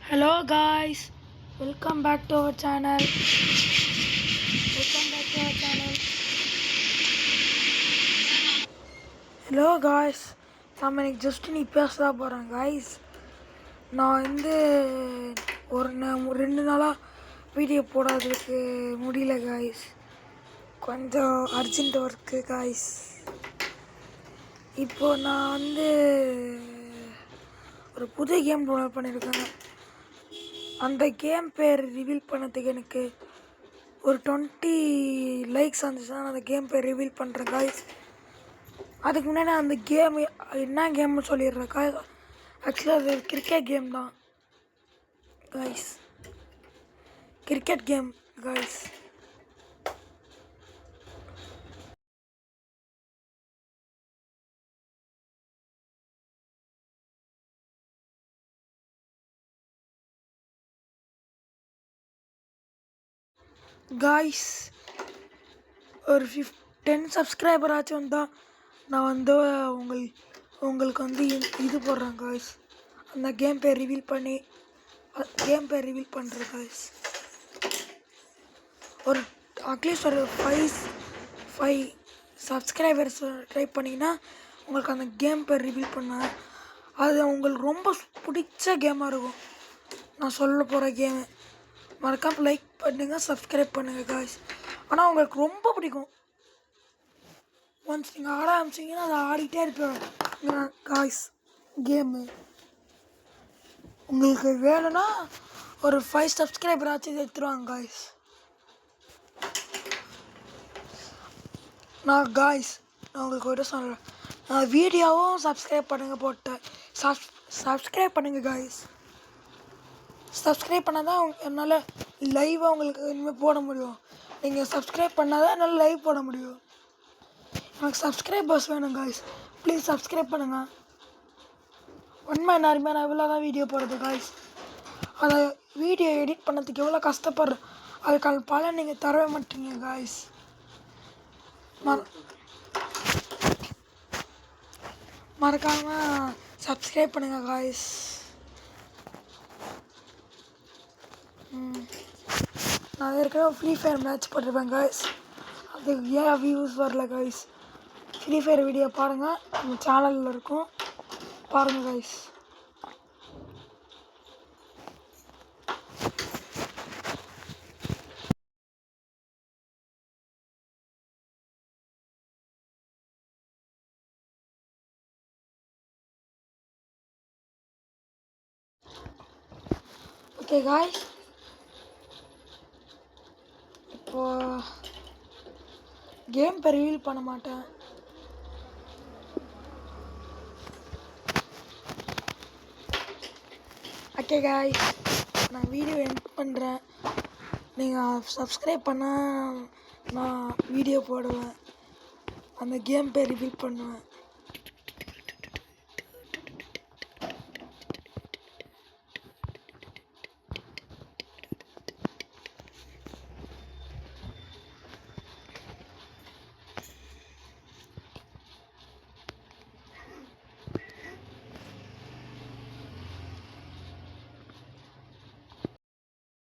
Hello guys, welcome back to our channel. Hello guys, நம்ம இன்னைக்கு just நீ பேச போகிறேன் guys. நான் ஒரு 2 நாளாக வீடியோ போடாததுக்கு முடியல guys. கொஞ்சம் அர்ஜென்ட் ஒர்க்கு guys. இப்போ நான் ஒரு புது கேம் டவுன்லோட் பண்ணியிருக்கேன். அந்த கேம் பேர் ரிவீல் பண்ணதுக்கு எனக்கு ஒரு 20 லைக்ஸ் வந்துச்சுன்னா அந்த கேம் பேர் ரிவீல் பண்ணுறேன் காய்ஸ். அதுக்கு முன்னாடி அந்த கேம் என்ன கேம்னு சொல்லிடுறேன் காய்ஸ். ஆக்சுவலாக அது கிரிக்கெட் கேம் தான் guys. Cricket game guys. Guys ஒரு 10 சப்ஸ்கிரைபர் ஆச்சும் வந்தால் நான் உங்களுக்கு இது போடுறேன் காய்ஸ். அந்த கேம் பேர் ரிவீல் பண்ணுறேன் காய்ஸ். ஒரு அட்லீஸ்ட் ஒரு 5 சப்ஸ்கிரைபர்ஸ் ட்ரை பண்ணிங்கன்னா உங்களுக்கு அந்த கேம் பேர் ரிவீல் பண்ணேன். அது உங்களுக்கு ரொம்ப பிடிச்ச கேமாக இருக்கும். நான் சொல்ல போகிற கேமு மறக்காமல் லைக் பண்ணுங்கள், சப்ஸ்கிரைப் பண்ணுங்கள் காய்ஸ். ஆனால் உங்களுக்கு ரொம்ப பிடிக்கும். ஒன்ஸ் நீங்கள் ஆட ஆரம்பிச்சிங்கன்னா அதை ஆடிட்டே இருப்பேன் காய்ஸ். கேமு உங்களுக்கு வேணும்னா ஒரு 5 சப்ஸ்கிரைபர் ஆச்சு எடுத்துருவாங்க காய்ஸ். நான் உங்களுக்கு ஒரு சொல்கிறேன். நான் வீடியோவும் சப்ஸ்கிரைப் பண்ணுங்கள் போட்டேன். சப்ஸ்கிரைப் பண்ணுங்கள் காய்ஸ். சப்ஸ்கிரைப் பண்ணால் தான் என்னால் லைவாக உங்களுக்கு இனிமேல் போட முடியும். நீங்கள் சப்ஸ்கிரைப் பண்ணால் தான் என்னால் லைவ் போட முடியும். எனக்கு சப்ஸ்கிரைபர்ஸ் வேணும் காய்ஸ். ப்ளீஸ் சப்ஸ்கிரைப் பண்ணுங்கள். உண்மை நேரமே நான் இவ்வளோ தான் வீடியோ போடுறது காய்ஸ். அதை வீடியோ எடிட் பண்ணதுக்கு எவ்வளோ கஷ்டப்படுறேன். அதுக்கான பலன் நீங்கள் தரவே மாட்டீங்க காய்ஸ். மறக்காமல் சப்ஸ்கிரைப் பண்ணுங்கள் காய்ஸ். நான் ஏற்கனவே ஃப்ரீ ஃபயர் மேட்ச் போட்டிருப்பேன் காய்ஸ். அது ஏன் வியூஸ் வரல காய்ஸ். ஃப்ரீ ஃபயர் வீடியோ பாருங்கள், நம்ம சேனலில் இருக்கும், பாருங்கள் காய்ஸ். ஓகே காய்ஸ், இப்போது கேம் இப்போ ரிவீல் பண்ண மாட்டேன். ஓகே காய்ஸ், நான் வீடியோ எண்ட் பண்ணுறேன். நீங்கள் சப்ஸ்கிரைப் பண்ணால் நான் வீடியோ போடுவேன், அந்த கேம் பேர் ரிவீல் பண்ணுவேன்.